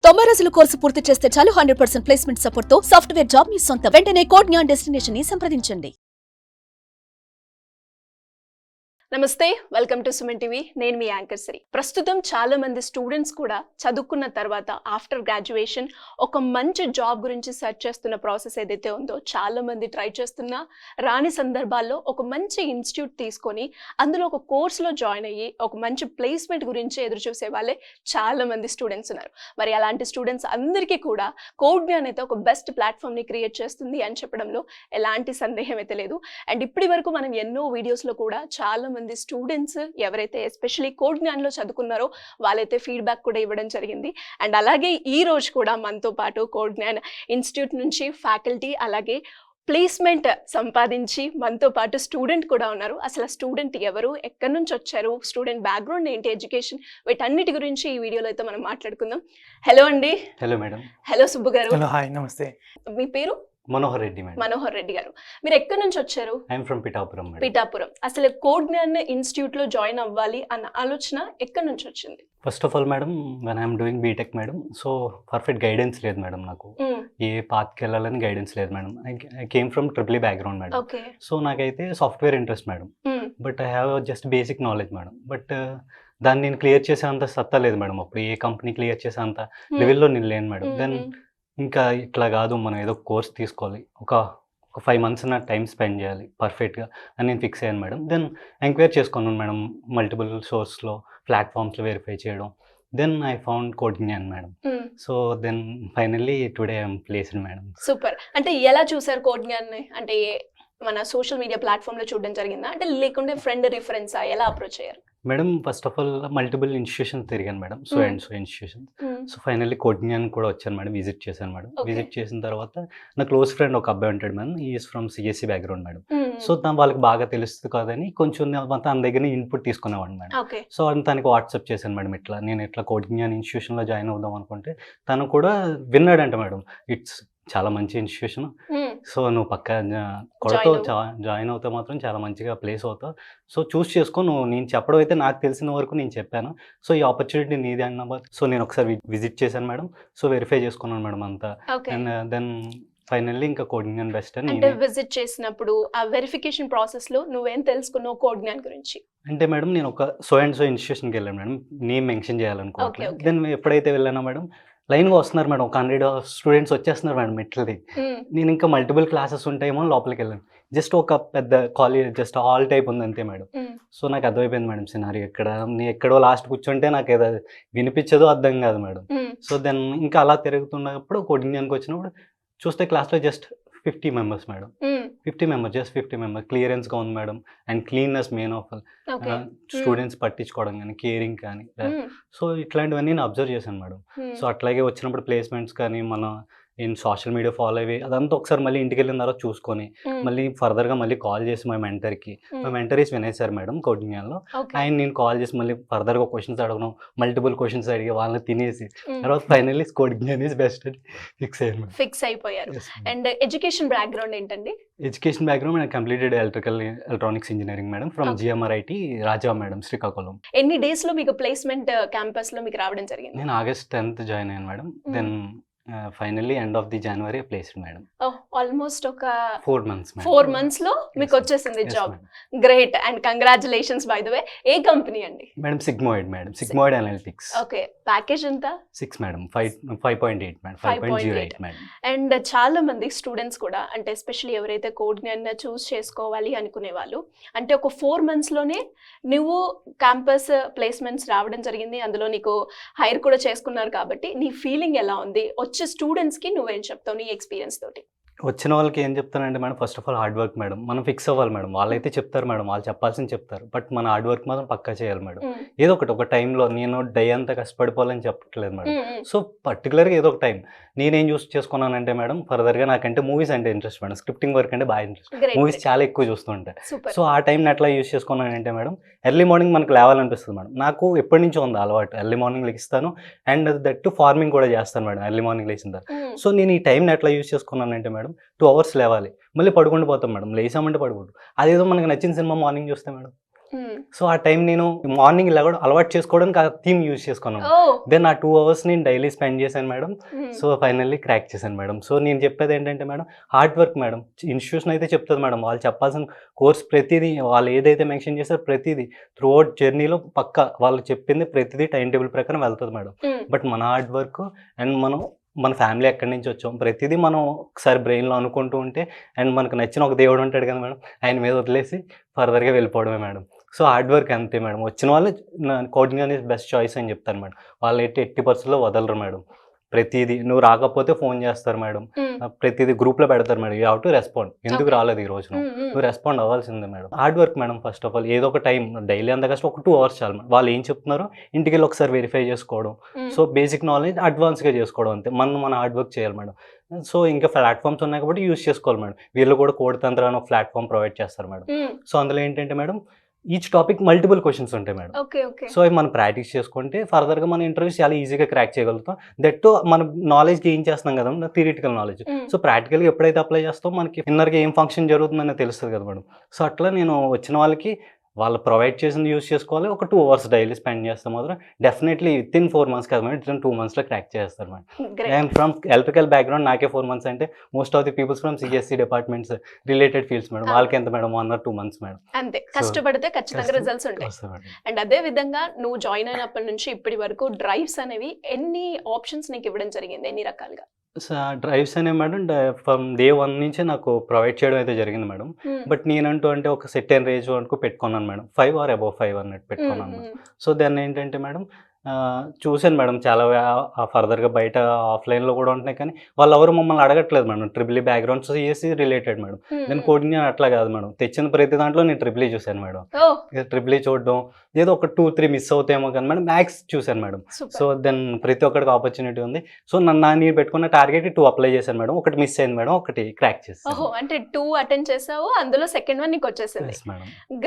90 రోజుల కోర్సు పూర్తి చేస్తే చాలు 100% ప్లేస్మెంట్ సపోర్ట్ తో సాఫ్ట్వేర్ జాబ్ మీ సొంతం. వెంటనే కోడ్ జ్ఞాన్ డెస్టినేషన్ ని సంప్రదించండి. నమస్తే, వెల్కమ్ టు సుమన్ టీవీ. నేను మీ యాంకర్ శ్రీ. ప్రస్తుతం చాలా మంది స్టూడెంట్స్ కూడా చదువుకున్న తర్వాత ఆఫ్టర్ గ్రాడ్యుయేషన్ ఒక మంచి జాబ్ గురించి సెర్చ్ చేస్తున్న ప్రాసెస్ ఏదైతే ఉందో చాలా మంది ట్రై చేస్తున్నా రాని సందర్భాల్లో ఒక మంచి ఇన్స్టిట్యూట్ తీసుకొని అందులో ఒక కోర్సులో జాయిన్ అయ్యి ఒక మంచి ప్లేస్మెంట్ గురించి ఎదురు చూసే వాళ్ళే చాలా మంది స్టూడెంట్స్ ఉన్నారు. మరి అలాంటి స్టూడెంట్స్ అందరికీ కూడా కోడ్ జ్ఞాన్ అయితే ఒక బెస్ట్ ప్లాట్ఫామ్ని క్రియేట్ చేస్తుంది అని చెప్పడంలో ఎలాంటి సందేహం అయితే లేదు. అండ్ ఇప్పటి వరకు మనం ఎన్నో వీడియోస్లో కూడా చాలా మంది స్టూడెంట్స్ ఎవరైతే ఎస్పెషల్లీ కోడ్ జ్ఞాన్లో చదువుకున్నారో వాళ్ళైతే ఫీడ్బ్యాక్ కూడా ఇవ్వడం జరిగింది. అండ్ అలాగే ఈ రోజు కూడా మనతో పాటు కోడ్ జ్ఞాన్ ఇన్స్టిట్యూట్ నుంచి ఫ్యాకల్టీ అలాగే ప్లేస్మెంట్ సంపాదించి మనతో పాటు స్టూడెంట్ కూడా ఉన్నారు. అసలు స్టూడెంట్ ఎవరు, ఎక్కడి నుంచి వచ్చారు, స్టూడెంట్ బ్యాక్గ్రౌండ్ ఏంటి, ఎడ్యుకేషన్, వీటన్నిటి గురించి ఈ వీడియోలో అయితే మనం మాట్లాడుకుందాం. హలో అండి. Hello madam. హలో సుబ్బు గారు. హలో, హాయ్, నమస్తే. మీ పేరు? మనోహర్ రెడ్డి మేడం. మనోహర్ రెడ్డి గారు, మీరు ఎక్కడి నుంచి వచ్చారు? I'm from Pithapuram madam. Pithapuram. అసలు కోడ్ జ్ఞాన్ ఇన్స్టిట్యూట్ లో జాయిన్ అవ్వాలి అన్న ఆలోచన ఎక్కడి నుంచి వచ్చింది? First of all madam, when I'm doing BTech madam, so perfect guidance లేదు మేడం. నాకు ఏ పాత్కి వెళ్ళాలని గైడెన్స్ లేదు madam. I came from triple background madam. Okay. So నాకైతే software interest madam, but I have just basic knowledge madam. But దాన్ని నేను క్లియర్ చేసేంత సత్తా లేదు మేడం. అప్పుడు ఏ కంపెనీ క్లియర్ చేసేంత లెవెల్లో నేను లేను మేడం. దెన్ ఇంకా ఇట్లా కాదు, మనం ఏదో కోర్స్ తీసుకోవాలి, ఒక 5 months నా టైం స్పెండ్ చేయాలి పర్ఫెక్ట్గా అని నేను ఫిక్స్ అయ్యాను మేడం. దెన్ ఎంక్వైరీ చేసుకున్నాను మేడం, మల్టిపుల్ సోర్స్లో ప్లాట్ఫామ్స్లో వెరిఫై చేయడం. Then I found code Gyan madam. So then finally today I'm placed madam. Super. అంటే ఎలా చూసారు కోడ్ జ్ఞాన్? అంటే మన సోషల్ మీడియా ప్లాట్ఫామ్ లో చూడడం జరిగిందా, అంటే లేకుంటే ఫ్రెండ్ రిఫరెన్సా, ఎలా అప్రోచ్ అయ్యారు? Madam first of all multiple institutions తిరిగాను madam, so and so institutions. So finally code Gnan కూడా వచ్చాను మేడం, విజిట్ చేశాను మేడం. విజిట్ చేసిన తర్వాత నా క్లోజ్ ఫ్రెండ్ ఒక అబ్బాయి ఉంటాడు madam, is from CSC background madam. So వాళ్ళకి బాగా తెలుస్తుంది కదని కొంచెం తన దగ్గర ఇన్పుట్ తీసుకునేవాడు మేడం. సో తనకి వాట్సాప్ చేశాను మేడం, ఇట్లా నేను ఇట్లా కోడ్ జ్ఞాన్ ఇన్స్టిట్యూషన్లో జాయిన్ అవుదాం అనుకుంటే తను కూడా విన్నాడంట మేడం, ఇట్స్ చాలా మంచి ఇన్స్టిట్యూషన్, సో నువ్వు పక్క కొడతావు, జాయిన్ అవుతావు, మాత్రం చాలా మంచిగా ప్లేస్ అవుతావు, సో చూస్ చేసుకో నువ్వు. నేను చెప్పడం అయితే నాకు తెలిసిన వరకు నేను చెప్పాను, సో ఈ ఆపర్చునిటీ నీది అన్న. సో నేను ఒకసారి విజిట్ చేశాను మేడం, సో వెరిఫై చేసుకున్నాను మేడం అంతా. అండ్ దెన్ ఫైనల్లీ ఇంకా కోడ్ జ్ఞాన్ బెస్ట్ అని. అంటే విజిట్ చేసినప్పుడు ఆ వెరిఫికేషన్ ప్రాసెస్ లో నువ్వేం తెలుసుకున్నావు కోడ్ జ్ఞాన్ గురించి? అంటే మేడం నేను ఒక సో అండ్ సో ఇన్స్టిట్యూషన్కి వెళ్ళాను మేడం, నేమ్ మెన్షన్ చేయాలనుకోవట్లేదు. దెన్ ఎప్పుడైతే వెళ్ళానో మేడం, లైన్గా వస్తున్నారు మేడం, ఒక 100 స్టూడెంట్స్ వచ్చేస్తున్నారు మేడం మెట్లది. నేను ఇంకా మల్టిపుల్ క్లాసెస్ ఉంటాయేమో లోపలికి వెళ్ళాను. జస్ట్ ఒక పెద్ద కాలేజ్ జస్ట్ హాల్ టైప్ ఉంది అంతే మేడం. సో నాకు అర్థమైపోయింది మేడం సినారీ. నేను ఎక్కడో లాస్ట్ కూర్చుంటే నాకు ఏదో వినిపించదో అర్థం కాదు మేడం. సో దెన్ ఇంకా అలా తిరుగుతున్నప్పుడు కోడ్ జ్ఞాన్కి వచ్చినప్పుడు చూస్తే క్లాస్లో just 50 members madam. 50 members, just 50 members. క్లియరెన్స్గా ఉంది madam, and cleanness main of students పట్టించుకోవడం కానీ, కేరింగ్ కానీ, సో ఇట్లాంటివన్నీ నేను అబ్జర్వ్ చేశాను మేడం. సో అట్లాగే వచ్చినప్పుడు ప్లేస్మెంట్స్ కానీ మన సోషల్ మీడియా ఫాలో అయ్యి అదంతా ఒకసారి మళ్ళీ ఇంటికి వెళ్ళిన తర్వాత చూసుకొని మళ్ళీ ఫర్దర్గా మళ్ళీ కాల్ చేసి మా మెంటర్కి, మా mentor is Vinay sir madam code జ్ఞాన్లో, ఆయన నేను కాల్ చేసి మళ్ళీ ఫర్దర్గా క్వశ్చన్స్ అడగడం, మల్టిపుల్ క్వశ్చన్స్ అడిగి వాళ్ళని తినేసి తర్వాత finally code Gyan is best అని ఫిక్స్ అయిపోయారు. అండ్ ఎడ్యుకేషన్ బ్యాక్గ్రౌండ్ ఏంటండి? ఎడ్యుకేషన్ బ్యాక్గ్రౌండ్ నేను completed electronics engineering madam from GMRIT Raja madam, Srikakulam. ఎన్ని డేస్ లో మీకు ప్లేస్మెంట్ క్యాంపస్ లో మీకు రావడం జరిగింది? నేను August 10th జాయిన్ అయ్యాను madam. Then finally end of the January placed madam. Almost ఒక 4 months. 4 months లో మీకు వచ్చేసింది job. Great and congratulations by the way. ఏ కంపెనీ అండి? Madam sigmoid madam, sigmoid analytics. Okay. Package ఎంత? 6 మేడం, 5.8 మేడం, 5.08 మేడం. అండ్ చాలా మంది students కూడా, అంటే ఎస్పెషల్లీ ఎవరైతే కోడ్ జ్ఞాన్ చూస్ చేసుకోవాలి అనుకునే వాళ్ళు, అంటే ఒక 4 months లోనే నువ్వు క్యాంపస్ ప్లేస్మెంట్స్ రావడం జరిగింది, అందులో నీకు హైర్ కూడా చేసుకున్నారు కాబట్టి నీ ఫీలింగ్ ఎలా ఉంది? వచ్చే స్టూడెంట్స్కి నువ్వేం చెప్తావు నీ ఎక్స్పీరియన్స్ తోటి? వచ్చిన వాళ్ళకి ఏం చెప్తానంటే madam, first of all hard work madam. మనం ఫిక్స్ అవ్వాలి మేడం. వాళ్ళైతే చెప్తారు మేడం, వాళ్ళు చెప్పాల్సింది చెప్తారు, బట్ మన హార్డ్ వర్క్ మాత్రం పక్కా చేయాలి మేడం. ఏదో ఒకటి ఒక టైంలో నేను డే అంతా కష్టపడిపోవాలని చెప్పట్లేదు మేడం. సో పర్టికులర్గా ఏదో ఒక టైం నేనేం చూస్ చేసుకున్నానంటే మేడం, ఫర్దర్గా నాకంటే మూవీస్ అంటే ఇంట్రెస్ట్ మేడం, స్క్రిప్టింగ్ వర్క్ అంటే బాగా ఇంట్రెస్ట్, మూవీస్ చాలా ఎక్కువ చూస్తుంటాయి. సో ఆ టైంని ఎట్లా యూస్ చేసుకున్నానంటే మేడం, ఎర్లీ మార్నింగ్ మనకు లేవాలనిపిస్తుంది మేడం. నాకు ఎప్పటి నుంచో ఉంది అలవాటు, ఎర్లీ మార్నింగ్ లెగిస్తాను, అండ్ దట్ ఫార్మింగ్ కూడా చేస్తాను మేడం ఎర్లీ మార్నింగ్ లేచిన తర్వాత. సో నేను ఈ టైంని ఎట్లా యూస్ చేసుకున్నానంటే మేడం, 2 hours లేవాలి, మళ్ళీ పడుకుంటూ పోతాం మేడం, లేసామంటే పడుకుంటాం. అదేదో మనకు నచ్చిన సినిమా మార్నింగ్ చూస్తే మేడం సో ఆ టైం నేను మార్నింగ్ ఇలా కూడా అలవాటు చేసుకోవడానికి ఆ థీమ్ యూజ్ చేసుకున్నాను. దెన్ ఆ 2 hours నేను డైలీ స్పెండ్ చేశాను మేడం. సో ఫైనల్లీ క్రాక్ చేశాను మేడం. సో నేను చెప్పేది ఏంటంటే madam, hard work madam. Institution అయితే చెప్తుంది మేడం, వాళ్ళు చెప్పాల్సిన కోర్స్ ప్రతిదీ, వాళ్ళు ఏదైతే మెన్షన్ చేస్తారో ప్రతిదీ త్రూ అవుట్ జర్నీలో పక్కా వాళ్ళు చెప్పింది ప్రతిదీ టైం టేబుల్ ప్రకారం వెళ్తుంది మేడం. బట్ మన హార్డ్ వర్క్ అండ్ మన ఫ్యామిలీ ఎక్కడి నుంచి వచ్చాం ప్రతిదీ మనం ఒకసారి బ్రెయిన్లో అనుకుంటూ ఉంటే, అండ్ మనకు నచ్చిన ఒక దేవుడు ఉంటాడు కదా మేడం, ఆయన మీద వదిలేసి ఫర్దర్గా వెళ్ళిపోవడమే మేడం. సో హార్డ్ వర్క్ అంతే మేడం. వచ్చిన వాళ్ళు కోడింగ్ అనేది బెస్ట్ చాయిస్ అని చెప్తారు మేడం. వాళ్ళు ఎట్టి పరిస్థితుల్లో వదలరు మేడం. ప్రతిదీ నువ్వు రాకపోతే ఫోన్ చేస్తారు మేడం, ప్రతిదీ గ్రూప్లో పెడతారు madam. You have to respond. ఎందుకు రాలేదు ఈ రోజు నువ్వు రెస్పాండ్ అవ్వాల్సిందే madam. Hard work madam. First of all ఏదో ఒక టైం డైలీ అంత కష్టం ఒక 2 hours చాలు మేడం. వాళ్ళు ఏం చెప్తున్నారో ఇంటికి వెళ్ళి ఒకసారి వెరిఫై చేసుకోవడం. సో బేసిక్ నాలెడ్జ్ అడ్వాన్స్గా చేసుకోవడం అంతే. మన హార్డ్ వర్క్ చేయాలి మేడం. సో ఇంకా ప్లాట్ఫామ్స్ ఉన్నాయి కాబట్టి యూస్ చేసుకోవాలి మేడం. వీళ్ళు కూడా కోడ్ తంత్ర అని ఒక ప్లాట్ఫామ్ ప్రొవైడ్ చేస్తారు మేడం. సో అందులో ఏంటంటే madam, each topic multiple questions ఉంటాయి మేడం. సో అవి మనం ప్రాక్టీస్ చేసుకుంటే ఫర్దర్గా మన ఇంటర్వ్యూస్ చాలా ఈజీగా క్రాక్ చేయగలుగుతాం. దట్ మనం నాలెడ్జ్ గెయిన్ చేస్తున్నాం కదా, థియరిటికల్ నాలెడ్జ్. సో ప్రాక్టికల్గా ఎప్పుడైతే అప్లై చేస్తాం మనకి ఇన్నర్గా ఏం ఫంక్షన్ జరుగుతుందని తెలుస్తుంది కదా మేడం. సో అట్లా నేను వచ్చిన వాళ్ళకి వాళ్ళు ప్రొవైడ్ చేసింది యూస్ చేసుకోవాలి. ఒక 2 hours డైలీ స్పెండ్ చేస్తే మాత్రం డెఫినెట్లీ వితిన్ 4 months కదా మేడం, వితిన్ 2 monthsలో క్రాక్ చేస్తారు మేడం. ఐఎమ్ ఫ్రమ్ ఎలక్ట్రికల్ బ్యాక్గ్రౌండ్, నాకే 4 months అంటే most of the peoples from CSC departments related fields madam, వాళ్ళకి ఎంత మేడం 1 or 2 months మేడం. అంతే, కష్టపడితే ఖచ్చితంగా రిజల్ట్స్ ఉంటాయి. అండ్ అదే విధంగా నువ్వు జాయిన్ అయినప్పటి నుంచి ఇప్పటి వరకు డ్రైవ్స్ అనేవి ఎన్ని ఆప్షన్స్ నీకు ఇవ్వడం జరిగింది, ఎన్ని రకాలుగా? డ్రైవ్స్ అనే మేడం ఫ్రమ్ డే 1 నుంచే నాకు ప్రొవైడ్ చేయడం అయితే జరిగింది మేడం. బట్ నేనంటూ అంటే ఒక సెట్ అండ్ రేంజ్ వరకు పెట్టుకున్నాను మేడం, 5 or above 5 అన్నట్టు పెట్టుకున్నాను. సో దాన్ని ఏంటంటే మేడం చూశాను మేడం, చాలా ఫర్దర్గా బయట ఆఫ్లైన్లో కూడా ఉంటున్నాయి, కానీ వాళ్ళు ఎవరు మమ్మల్ని అడగట్లేదు madam. Triple E backgrounds CSC related madam. నేను కోడింగ్ అట్లా కాదు మేడం, తెచ్చిన ప్రతి దాంట్లో నేను ట్రిపుల్ ఈ చూశాను మేడం. ట్రిపుల్ ఈ చూడడం ఏదో ఒక 2-3 మిస్ అవుతాయేమో కానీ మేడం మ్యాథ్స్ చూశాను మేడం. సో దెన్ ప్రతి ఒక్కరికి ఆపర్చునిటీ ఉంది. సో నేను పెట్టుకున్న టార్గెట్ 2 అప్లై చేశాను మేడం. ఒకటి మిస్ అయింది మేడం, ఒకటి క్రాక్ చేశాను. అంటే 2 అటెండ్ చేసావు, అందులో సెకండ్ వన్ నీకు వచ్చేసింది.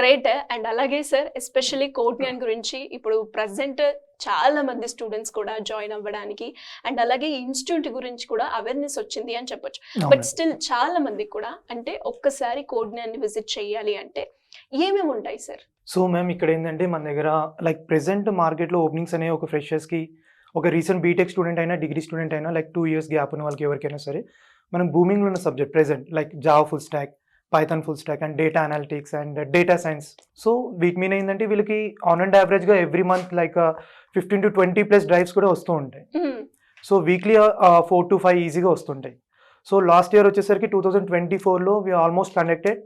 గ్రేట్. అండ్ అలాగే సార్, ఎస్పెషల్లీ కోడింగ్ గురించి ఇప్పుడు ప్రెసెంట్ చాలా మంది స్టూడెంట్స్ కూడా జాయిన్ అవ్వడానికి అండ్ అలాగే ఇన్స్టిట్యూట్ గురించి కూడా అవేర్నెస్ వచ్చింది అని చెప్పొచ్చు. బట్ స్టిల్ చాలా మంది కూడా అంటే ఒక్కసారి కోడ్ని విజిట్ చేయాలి అంటే ఏమేమి ఉంటాయి సార్? సో మ్యామ్, ఇక్కడ ఏంటంటే మన దగ్గర లైక్ ప్రెసెంట్ మార్కెట్లో ఓపెనింగ్స్ అనేవి ఒక ఫ్రెషర్స్కి, ఒక రీసెంట్ బీటెక్ స్టూడెంట్ అయినా డిగ్రీ స్టూడెంట్ అయినా లైక్ 2 years గ్యాప్ ఉన్న వాళ్ళకి ఎవరికైనా సరే మనం బూమింగ్లో ఉన్న subject present like Java full stock, Python full stock and data analytics and data science. So వీటి మీద ఏంటంటే వీళ్ళకి ఆన్ అండ్ యావరేజ్గా every month like 15 to 20+ drives కూడా వస్తూ ఉంటాయి. సో వీక్లీ 4 to 5 ఈజీగా వస్తుంటాయి. సో లాస్ట్ ఇయర్ వచ్చేసరికి 2024లో we almost conducted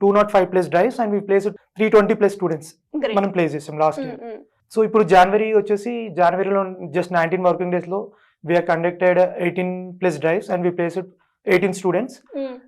205+ drives and we place 320+ students మనం ప్లేస్ చేసాం లాస్ట్ ఇయర్. సో ఇప్పుడు జనవరిలో జస్ట్ 19 working daysలో we are conducted 18+ drives and we place 18 students.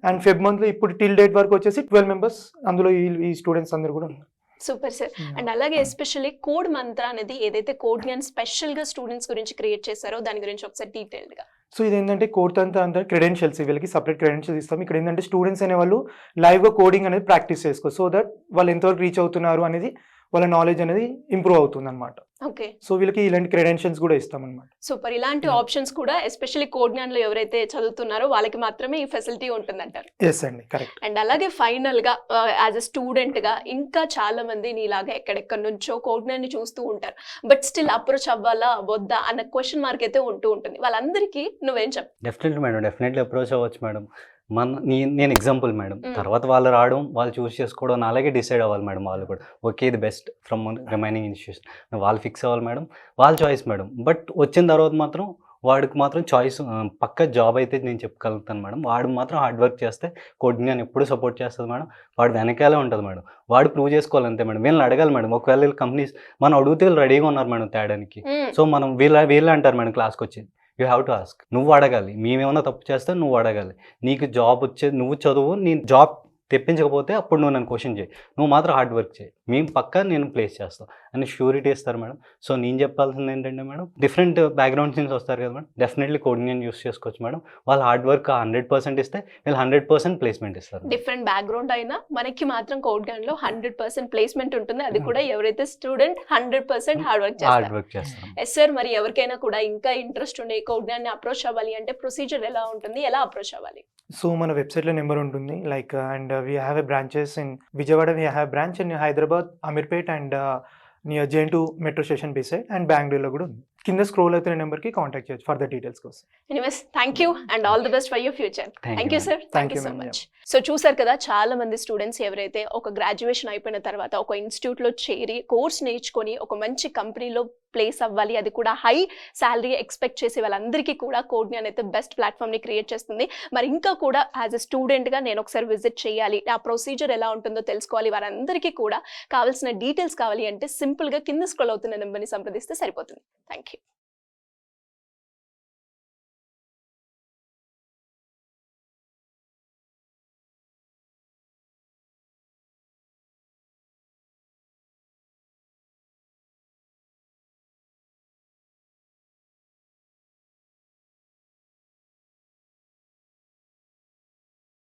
And Feb మంత్లో ఇప్పుడు టిల్ డేట్ వరకు వచ్చేసి 12 members, అందులో ఈ స్టూడెంట్స్ అందరూ కూడా ఉన్నారు. Super sir. అండ్ అలాగే ఎస్పెషల్లీ కోడ్ మంత్ర అనేది ఏదైతే కోడ్ ని స్పెషల్ గా స్టూడెంట్స్ గురించి క్రియేట్ చేశారో దాని గురించి ఒకసారి డీటెయిల్డ్ గా. సో ఇదేంటంటే కోడ్ అంతా క్రెడెన్షియల్స్, వీళ్ళకి సపరేట్ క్రెడెన్షియల్స్ ఇస్తాం. ఇక్కడ ఏంటంటే స్టూడెంట్స్ అనే వాళ్ళు లైవ్గా కోడింగ్ అనేది ప్రాక్టీస్ చేసుకో, సో దట్ వాళ్ళు ఎంతవరకు రీచ్ అవుతున్నారు అనేది వాళ్ళ నాలెడ్జ్ అనేది ఇంప్రూవ్ అవుతుంది అనమాట. ఓకే. సో వీళ్ళకి ఇలాంటి క్రెడెన్షియల్స్ కూడా ఇస్తాం అనమాట. సూపర్. ఇలాంటి ఆప్షన్స్ కూడా ఎస్పెషల్లీ కోడ్జ్ఞాన్ లో ఎవరైతే చదువుతున్నారో వాళ్ళకి మాత్రమే ఈ ఫెసిలిటీ ఉంటుందంటారు. ఎస్ అండి, కరెక్ట్. అండ్ అలాగే ఫైనల్ గా యాజ్ అ స్టూడెంట్ గా ఇంకా చాలా మంది నీలాగా ఎక్కడెక్కడి నుంచో కోడ్జ్ఞాన్ ని చూస్తూ ఉంటారు, బట్ స్టిల్ అప్రోచ్ అవ్వాలా వద్దా అన్న క్వశ్చన్ మార్క్ అయితే ఉంటూ ఉంటుంది. వాళ్ళందరికీ నువ్వేం చెప్తావు? డెఫినెట్లీ మేడం, డెఫినెట్లీ అప్రోచ్ అవ్వచ్చు మేడం. నేను ఎగ్జాంపుల్ మేడం. తర్వాత వాళ్ళు రావడం, వాళ్ళు చూస్ చేసుకోవడం, అలాగే డిసైడ్ అవ్వాలి మేడం. వాళ్ళు కూడా ఓకే ఇది బెస్ట్ ఫ్రమ్ రిమైనింగ్ ఇన్స్టిట్యూషన్, వాళ్ళు ఫిక్స్ అవ్వాలి మేడం. వాళ్ళ చాయిస్ మేడం. బట్ వచ్చిన తర్వాత మాత్రం వాడికి మాత్రం చాయిస్ పక్క జాబ్ అయితే నేను చెప్పగలుగుతాను మేడం. వాడు మాత్రం హార్డ్ వర్క్ చేస్తే కోడింగ్ ఎప్పుడు సపోర్ట్ చేస్తుంది మేడం. వాడు వెనకాలే ఉంటుంది మేడం. వాడు ప్రూవ్ చేసుకోవాలి అంతే మేడం. వీళ్ళని అడగాలి మేడం. ఒకవేళ వీళ్ళు కంపెనీస్ మనం అడిగితే వీళ్ళు రెడీగా ఉన్నారు మేడం తేడానికి. సో మనం వీళ్ళే అంటారు మేడం క్లాస్కి వచ్చి, యూ హ్యావ్ టు ఆస్క్. నువ్వు అడగాలి. మేమేమన్నా తప్పు చేస్తే నువ్వు అడగాలి. నీకు జాబ్ వచ్చేది నువ్వు చదువు, నేను జాబ్ తెప్పించకపోతే అప్పుడు నువ్వు నన్ను క్వశ్చన్ చేయి. నువ్వు మాత్రం హార్డ్ వర్క్ చేయి, మేము పక్కా నేను ప్లేస్ చేస్తాను అని ష్యూరిటీ ఇస్తారు మేడం. సో నేను చెప్పాల్సింది ఏంటంటే మేడం, డిఫరెంట్ బ్యాక్గ్రౌండ్స్ నుంచి వస్తారు కదా మేడం, డెఫినెట్లీ కోడింగ్ యూస్ చేసుకోవచ్చు మేడం. వాళ్ళు హార్డ్ వర్క్ 100% ఇస్తే వీళ్ళు 100% ప్లేస్మెంట్ ఇస్తారు. డిఫరెంట్ బ్యాక్గ్రౌండ్ అయినా మనకి మాత్రం కోడ్జ్ఞాన్ లో 100% ప్లేస్మెంట్ ఉంటుంది. అది కూడా ఎవరైతే స్టూడెంట్ 100% హార్డ్ వర్క్ చేస్తారు. Yes sir. మరి ఎవరికైనా కూడా ఇంకా ఇంట్రెస్ట్ ఉండే కోడ్జ్ఞాన్ ని అప్రోచ్ అవ్వాలి అంటే ప్రొసీజర్ ఎలా ఉంటుంది, ఎలా అప్రోచ్ అవ్వాలి? సో మన వెబ్సైట్లో నెంబర్ ఉంటుంది like, and we have a branches in Vijayawada. We have branch in Hyderabad, Amirpet, and near జేఎన్2 మెట్రో స్టేషన్ బిసైడ్, అండ్ బెంగళూరులో కూడా ఉంది. కింద స్క్రోల్ అవుతున్న నెంబర్కి కాంటాక్ట్ చేయొచ్చు ఫర్ ద డీటెయిల్స్ కోసం. Anyways thank you and all the best for your future. Thank you sir, thank you so ma'am. Much. So చూసారు కదా, చాలా మంది స్టూడెంట్స్ ఎవరైతే ఒక గ్రాడ్యుయేషన్ అయిపోయిన తర్వాత ఒక ఇన్స్టిట్యూట్లో చేరి కోర్స్ నేర్చుకొని ఒక మంచి కంపెనీలో ప్లేస్ అవ్వాలి, అది కూడా హై శాలరీ ఎక్స్పెక్ట్ చేసే వాళ్ళందరికీ కూడా కోడ్న్యాన్ అయితే బెస్ట్ ప్లాట్ఫామ్ని క్రియేట్ చేస్తుంది. మరి ఇంకా కూడా యాజ్ ఎ స్టూడెంట్గా నేను ఒకసారి విజిట్ చేయాలి, ఆ ప్రొసీజర్ ఎలా ఉంటుందో తెలుసుకోవాలి, వారందరికీ కూడా కావాల్సిన డీటెయిల్స్ కావాలి అంటే సింపుల్గా కింద స్క్రోల్ అవుతున్న నెంబర్ని సంప్రదిస్తే సరిపోతుంది. Thank you.